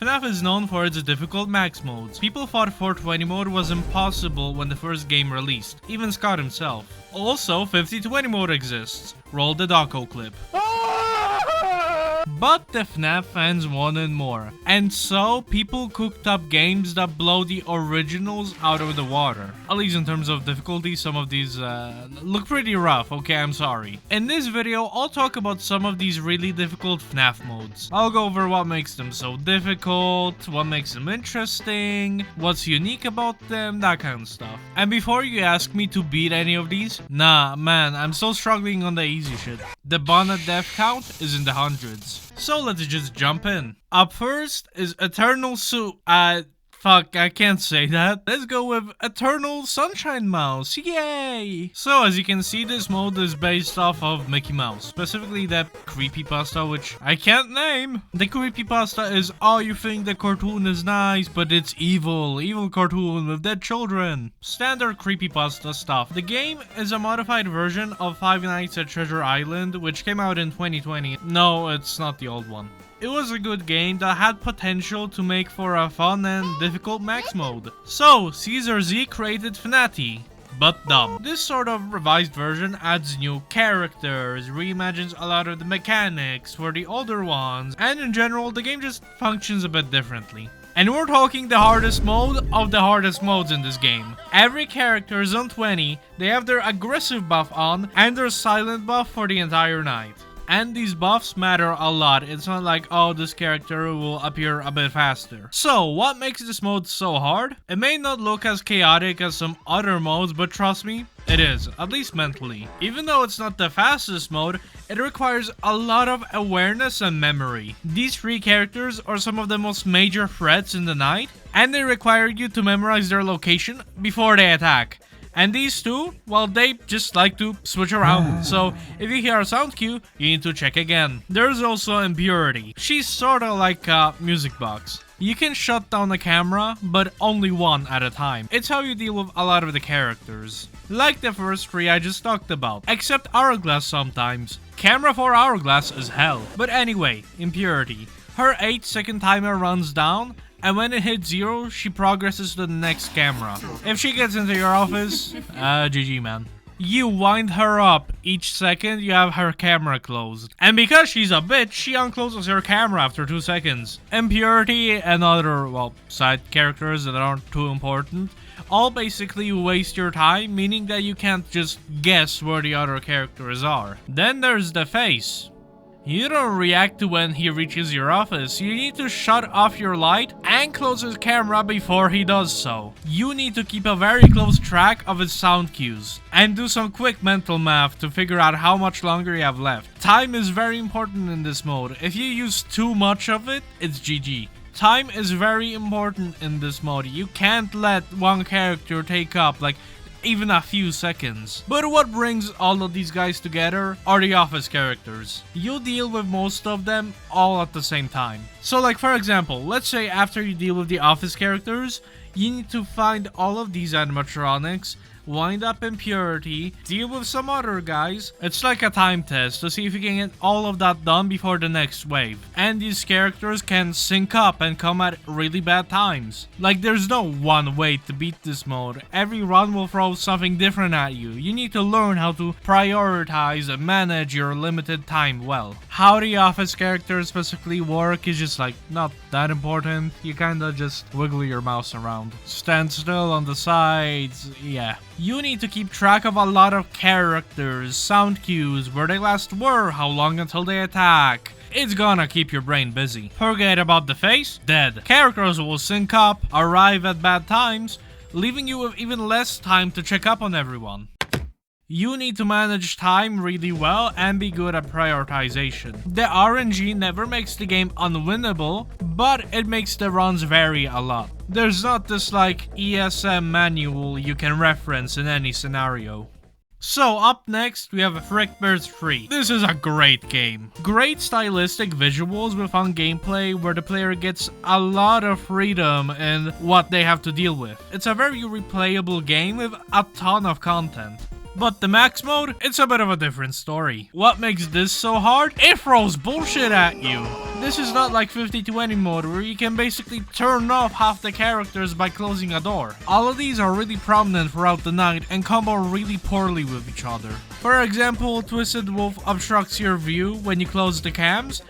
Fnaf is known for its difficult max modes. People thought 420 mode was impossible when the first game released, even Scott himself. Also, 5020 mode exists. Roll the Doco clip. But the Fnaf fans wanted more, and so people cooked up games that blow the originals out of the water. At least in terms of difficulty, some of these look pretty rough, okay, I'm sorry. In this video, I'll talk about some of these really difficult Fnaf modes. I'll go over what makes them so difficult, what makes them interesting, what's unique about them, that kind of stuff. And before you ask me to beat any of these, nah, man, I'm still struggling on the easy shit. The bonnet death count is in the hundreds. So let's just jump in. Up first is Eternal Fuck, I can't say that. Let's go with Eternal Sunshine Mouse, yay! So as you can see, this mode is based off of Mickey Mouse, specifically that creepypasta which I can't name. The creepypasta is, oh, you think the cartoon is nice, but it's evil cartoon with dead children. Standard creepypasta stuff. The game is a modified version of Five Nights at Treasure Island, which came out in 2020. No, it's not the old one. It was a good game that had potential to make for a fun and difficult max mode. So, Caesar Z created Fnati, but dumb. This sort of revised version adds new characters, reimagines a lot of the mechanics for the older ones, and in general, the game just functions a bit differently. And we're talking the hardest mode of the hardest modes in this game. Every character is on 20, they have their aggressive buff on, and their silent buff for the entire night. And these buffs matter a lot. It's not like, oh, this character will appear a bit faster. So, what makes this mode so hard? It may not look as chaotic as some other modes, but trust me, it is, at least mentally. Even though it's not the fastest mode, it requires a lot of awareness and memory. These three characters are some of the most major threats in the night, and they require you to memorize their location before they attack. And these two, well, they just like to switch around, so if you hear a sound cue, you need to check again. There's also Impurity. She's sorta like a music box. You can shut down the camera, but only one at a time. It's how you deal with a lot of the characters. Like the first three I just talked about, except Hourglass sometimes. Camera for Hourglass is hell. But anyway, Impurity. Her 8-second timer runs down, and when it hits 0, she progresses to the next camera. If she gets into your office, GG man. You wind her up each second you have her camera closed. And because she's a bitch, she uncloses her camera after 2 seconds. Impurity and other, well, side characters that aren't too important all basically waste your time, meaning that you can't just guess where the other characters are. Then there's the face. You don't react to when he reaches your office. You need to shut off your light and close his camera before he does so. You need to keep a very close track of his sound cues and do some quick mental math to figure out how much longer you have left. Time is very important in this mode. If you use too much of it, it's GG. Time is very important in this mode. You can't let one character take up like even a few seconds. But what brings all of these guys together are the office characters. You deal with most of them all at the same time. So like for example, let's say after you deal with the office characters, you need to find all of these animatronics, wind up Impurity, deal with some other guys. It's like a time test to see if you can get all of that done before the next wave. And these characters can sync up and come at really bad times. Like there's no one way to beat this mode. Every run will throw something different at you. You need to learn how to prioritize and manage your limited time well. How the office characters specifically work is just like not that important. You kinda just wiggle your mouse around. Stand still on the sides, yeah. You need to keep track of a lot of characters, sound cues, where they last were, how long until they attack. It's gonna keep your brain busy. Forget about the face, dead. Characters will sync up, arrive at bad times, leaving you with even less time to check up on everyone. You need to manage time really well and be good at prioritization. The RNG never makes the game unwinnable, but it makes the runs vary a lot. There's not this like ESM manual you can reference in any scenario. So up next we have Frickbears 3. This is a great game. Great stylistic visuals with fun gameplay where the player gets a lot of freedom in what they have to deal with. It's a very replayable game with a ton of content. But the max mode, it's a bit of a different story. What makes this so hard? It throws bullshit at you. This is not like 50-20 mode where you can basically turn off half the characters by closing a door. All of these are really prominent throughout the night and combo really poorly with each other. For example, Twisted Wolf obstructs your view when you close the cams,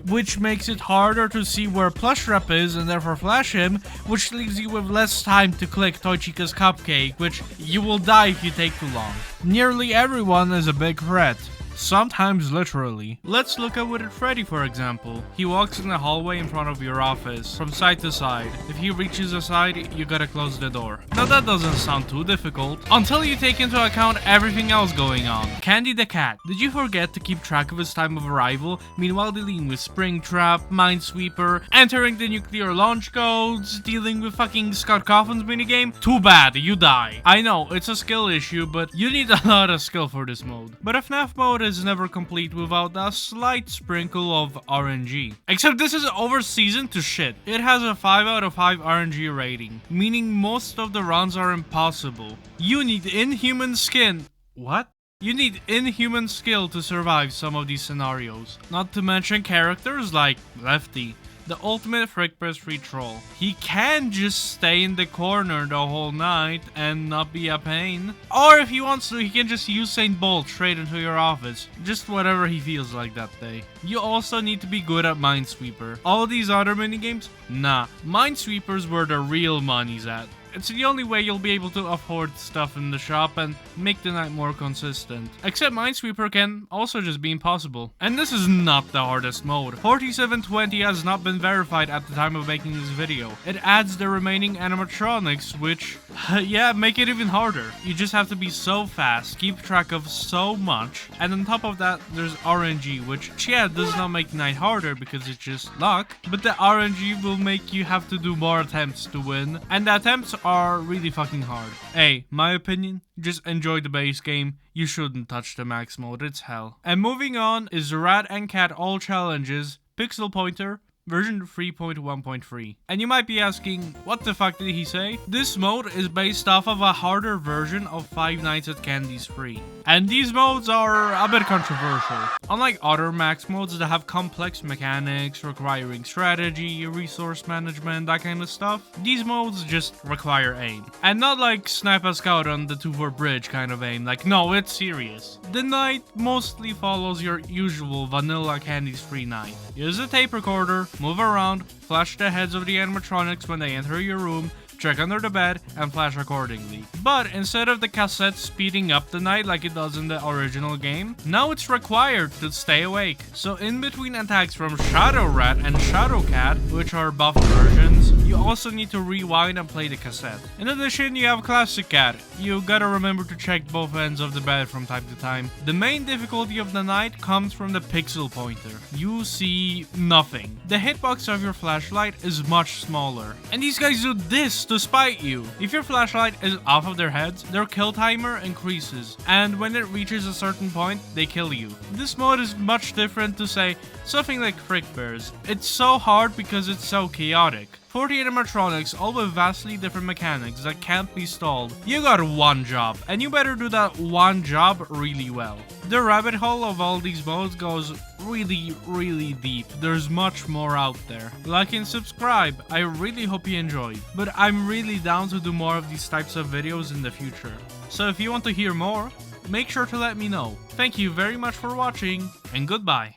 which makes it harder to see where Plush Rep is and therefore flash him, which leaves you with less time to click Toy Chica's Cupcake, which you will die if you take too long. Nearly everyone is a big threat. Sometimes literally. Let's look at Withered Freddy for example. He walks in the hallway in front of your office, from side to side. If he reaches the side, you gotta close the door. Now that doesn't sound too difficult, until you take into account everything else going on. Candy the cat. Did you forget to keep track of his time of arrival, meanwhile dealing with Springtrap, Minesweeper, entering the nuclear launch codes, dealing with fucking Scott Coffin's minigame? Too bad, you die. I know, it's a skill issue, but you need a lot of skill for this mode. But a FNAF mode is never complete without a slight sprinkle of RNG. Except this is over-seasoned to shit. It has a 5 out of 5 RNG rating, meaning most of the runs are impossible. You need inhuman skin. What? You need inhuman skill to survive some of these scenarios. Not to mention characters like Lefty, the ultimate Frickbears free troll. He can just stay in the corner the whole night and not be a pain. Or if he wants to, he can just use Saint Bolt straight into your office. Just whatever he feels like that day. You also need to be good at Minesweeper. All these other minigames? Nah. Minesweeper's where the real money's at. It's the only way you'll be able to afford stuff in the shop and make the night more consistent. Except Minesweeper can also just be impossible. And this is not the hardest mode. 4720 has not been verified at the time of making this video. It adds the remaining animatronics, which, yeah, make it even harder. You just have to be so fast, keep track of so much, and on top of that, there's RNG, which, yeah, does not make the night harder because it's just luck, but the RNG will make you have to do more attempts to win, and the attempts are really fucking hard. Hey, my opinion, just enjoy the base game. You shouldn't touch the max mode, it's hell. And moving on is the Rat and Cat All Challenges, Pixel Pointer, version 3.1.3. And you might be asking, what the fuck did he say? This mode is based off of a harder version of Five Nights at Candy's 3. And these modes are a bit controversial. Unlike other max modes that have complex mechanics requiring strategy, resource management, that kind of stuff, these modes just require aim. And not like Snipe a Scout on the 2-4 bridge kind of aim, like no, it's serious. The night mostly follows your usual vanilla Candy's 3 night. Use a tape recorder, move around, flash the heads of the animatronics when they enter your room, check under the bed, and flash accordingly. But instead of the cassette speeding up the night like it does in the original game, now it's required to stay awake. So in between attacks from Shadow Rat and Shadow Cat, which are buffed versions, you also need to rewind and play the cassette. In addition, you have Classic Cat. You gotta remember to check both ends of the bed from time to time. The main difficulty of the night comes from the pixel pointer. You see nothing. The hitbox of your flashlight is much smaller. And these guys do this to spite you. If your flashlight is off of their heads, their kill timer increases. And when it reaches a certain point, they kill you. This mode is much different to say something like Frickbears. It's so hard because it's so chaotic. 40 animatronics, all with vastly different mechanics that can't be stalled. You got one job, and you better do that one job really well. The rabbit hole of all these modes goes really deep. There's much more out there. Like and subscribe, I really hope you enjoyed. But I'm really down to do more of these types of videos in the future. So if you want to hear more, make sure to let me know. Thank you very much for watching, and goodbye.